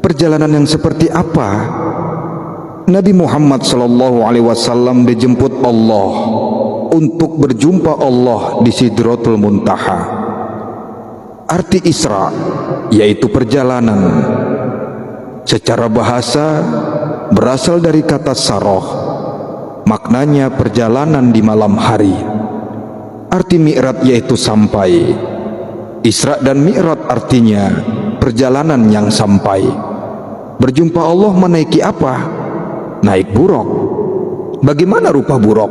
Perjalanan yang seperti apa Nabi Muhammad SAW dijemput Allah untuk berjumpa Allah di Sidratul Muntaha. Arti Isra yaitu perjalanan. Secara bahasa berasal dari kata saroh, maknanya perjalanan di malam hari. Arti Mi'raj yaitu sampai. Isra dan Mi'raj artinya perjalanan yang sampai. Berjumpa Allah menaiki apa? Naik buruk. Bagaimana rupa buruk?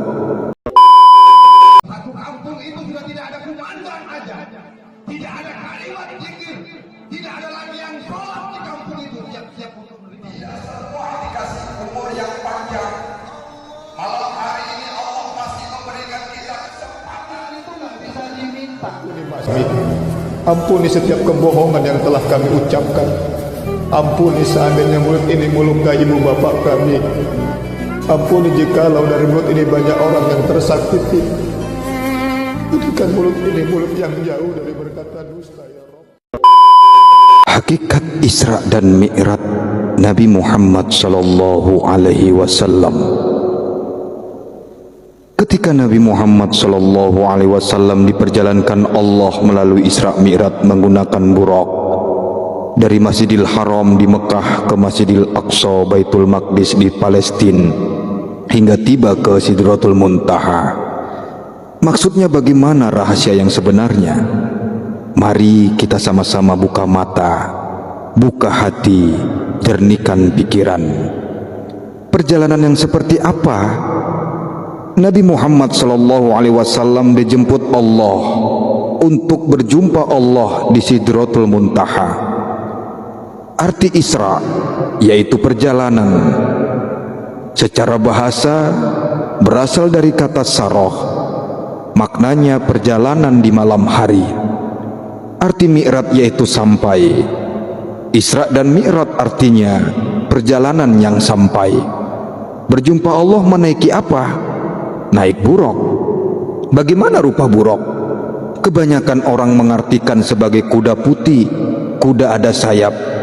Satu kampung itu sudah tidak ada kumandan aja, tidak ada kalimat zikir, tidak ada lagi yang sholat di kampung itu. Siap-siap untuk beribadah. Semua dikasih umur yang panjang. Malam hari ini Allah masih memberikan kita kesempatan itu nggak bisa diminta. Ampuni setiap kebohongan yang telah kami ucapkan. Ampuni seandainya mulut ini melukai ibu bapak kami. Ampuni jikalau dari mulut ini banyak orang yang tersakiti. Jadikan mulut ini mulut yang jauh dari berkata dusta, ya Rabb. Hakikat Isra dan Mi'raj Nabi Muhammad SAW. Ketika Nabi Muhammad SAW diperjalankan Allah melalui Isra Mi'raj menggunakan buraq dari Masjidil Haram di Mekah ke Masjidil Aqsa Baitul Maqdis di Palestina hingga tiba ke Sidratul Muntaha. Maksudnya bagaimana rahasia yang sebenarnya? Mari kita sama-sama buka mata, buka hati, jernihkan pikiran. Perjalanan yang seperti apa Nabi Muhammad SAW dijemput Allah untuk berjumpa Allah di Sidratul Muntaha. Arti Isra yaitu perjalanan. Secara bahasa berasal dari kata saroh, maknanya perjalanan di malam hari. Arti Mi'raj yaitu sampai. Isra dan Mi'raj artinya perjalanan yang sampai. Berjumpa Allah menaiki apa? Naik buraq. Bagaimana rupa buraq? Kebanyakan orang mengartikan sebagai kuda putih, kuda ada sayap.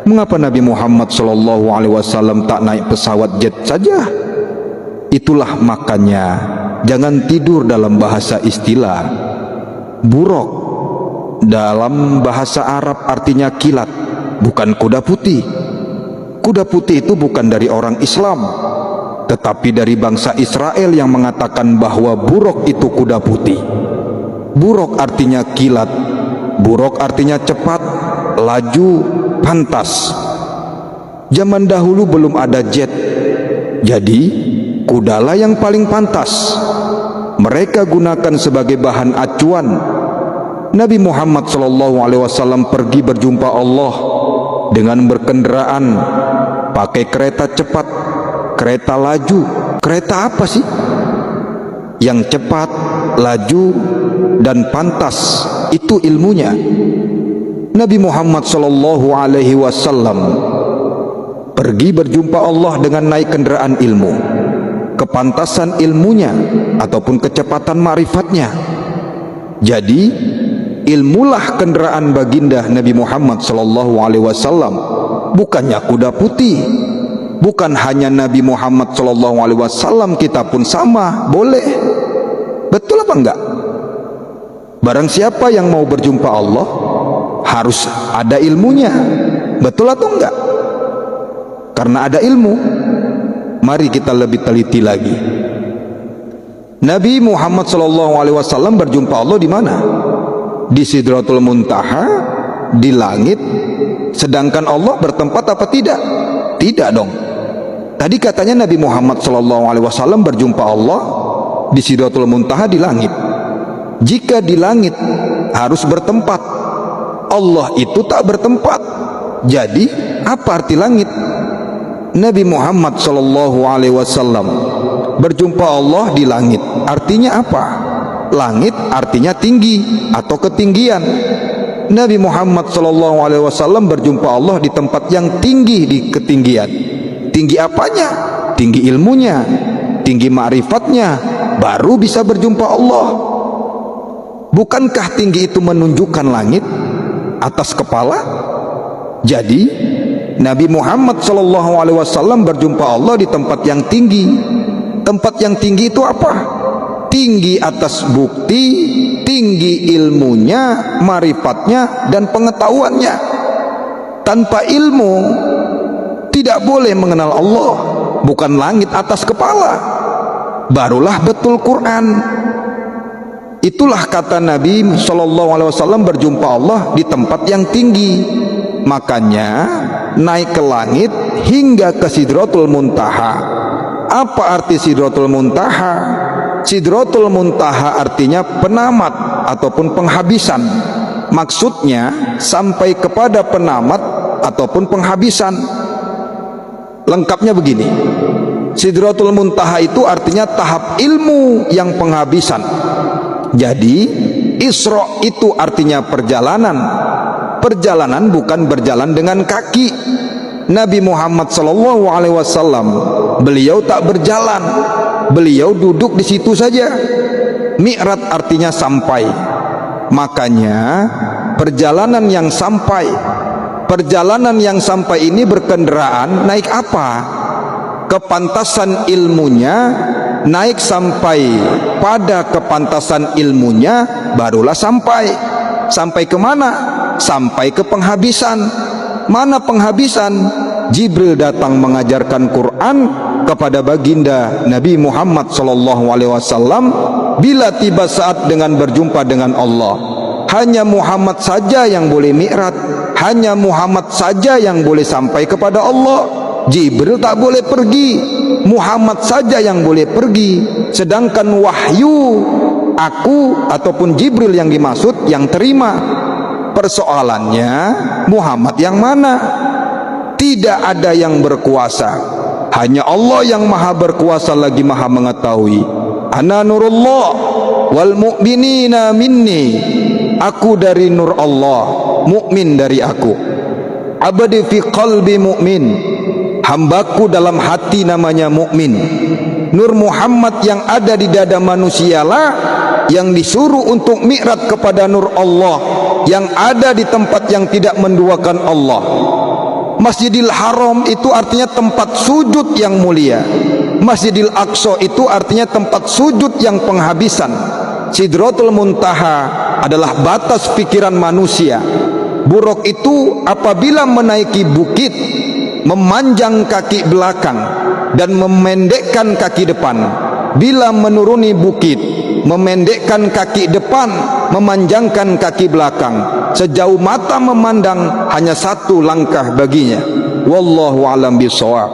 Mengapa Nabi Muhammad SAW tak naik pesawat jet saja? Itulah makanya jangan tidur dalam bahasa istilah. Buraq dalam bahasa Arab artinya kilat, bukan kuda putih. Kuda putih itu bukan dari orang Islam, tetapi dari bangsa Israel yang mengatakan bahwa buraq itu kuda putih. Buraq artinya kilat, buraq artinya cepat, laju, pantas. Zaman dahulu belum ada jet, jadi kudalah yang paling pantas. Mereka gunakan sebagai bahan acuan. Nabi Muhammad SAW pergi berjumpa Allah dengan berkendaraan pakai kereta cepat, kereta laju. Kereta apa sih? Yang cepat, laju, dan pantas, itu ilmunya. Nabi Muhammad SAW pergi berjumpa Allah dengan naik kendaraan ilmu. Kepantasan ilmunya ataupun kecepatan ma'rifatnya. Jadi ilmulah kendaraan baginda Nabi Muhammad SAW, bukannya kuda putih. Bukan hanya Nabi Muhammad SAW, kita pun sama, boleh. Betul apa enggak? Barang siapa yang mau berjumpa Allah harus ada ilmunya. Betul atau enggak? Karena ada ilmu, mari kita lebih teliti lagi. Nabi Muhammad SAW berjumpa Allah di mana? Di Sidratul Muntaha, di langit. Sedangkan Allah bertempat apa tidak? Tidak dong. Tadi katanya Nabi Muhammad SAW berjumpa Allah di Sidratul Muntaha di langit. Jika di langit harus bertempat, Allah itu tak bertempat. Jadi apa arti langit? Nabi Muhammad SAW berjumpa Allah di langit. Artinya apa? Langit artinya tinggi atau ketinggian. Nabi Muhammad SAW berjumpa Allah di tempat yang tinggi, di ketinggian. Tinggi apanya? Tinggi ilmunya, tinggi ma'rifatnya, baru bisa berjumpa Allah. Bukankah tinggi itu menunjukkan langit atas kepala? Jadi Nabi Muhammad SAW berjumpa Allah di tempat yang tinggi. Tempat yang tinggi itu apa? Tinggi atas bukti, tinggi ilmunya, marifatnya, dan pengetahuannya. Tanpa ilmu tidak boleh mengenal Allah. Bukan langit atas kepala, barulah betul Quran. Itulah kata Nabi SAW berjumpa Allah di tempat yang tinggi. Makanya naik ke langit hingga ke Sidratul Muntaha. Apa arti Sidratul Muntaha? Sidratul Muntaha artinya penamat ataupun penghabisan. Maksudnya sampai kepada penamat ataupun penghabisan. Lengkapnya begini, Sidratul Muntaha itu artinya tahap ilmu yang penghabisan. Jadi Isra itu artinya perjalanan. Perjalanan bukan berjalan dengan kaki. Nabi Muhammad SAW beliau tak berjalan, beliau duduk di situ saja. Mi'raj artinya sampai. Makanya perjalanan yang sampai. Perjalanan yang sampai ini berkendaraan naik apa? Kepantasan ilmunya, naik sampai pada kepantasan ilmunya, barulah sampai. Sampai kemana? Sampai ke penghabisan. Mana penghabisan? Jibril datang mengajarkan Quran kepada baginda Nabi Muhammad SAW. Bila tiba saat dengan berjumpa dengan Allah, hanya Muhammad saja yang boleh mi'raj, hanya Muhammad saja yang boleh sampai kepada Allah. Jibril tak boleh pergi, Muhammad saja yang boleh pergi. Sedangkan wahyu, aku ataupun Jibril yang dimaksud yang terima. Persoalannya Muhammad yang mana? Tidak ada yang berkuasa, hanya Allah yang maha berkuasa lagi maha mengetahui. Ana nurullah wal mu'minina minni. Aku dari nur Allah, mukmin dari aku. Abadi fi qalbi mu'min. Hambaku dalam hati namanya mukmin. Nur Muhammad yang ada di dada manusialah yang disuruh untuk mi'raj kepada nur Allah yang ada di tempat yang tidak menduakan Allah. Masjidil Haram itu artinya tempat sujud yang mulia. Masjidil Aqsa itu artinya tempat sujud yang penghabisan. Sidratul Muntaha adalah batas pikiran manusia. Buruk itu apabila menaiki bukit, memanjang kaki belakang dan memendekkan kaki depan. Bila menuruni bukit, memendekkan kaki depan, memanjangkan kaki belakang. Sejauh mata memandang hanya satu langkah baginya. Wallahu a'lam bishawab.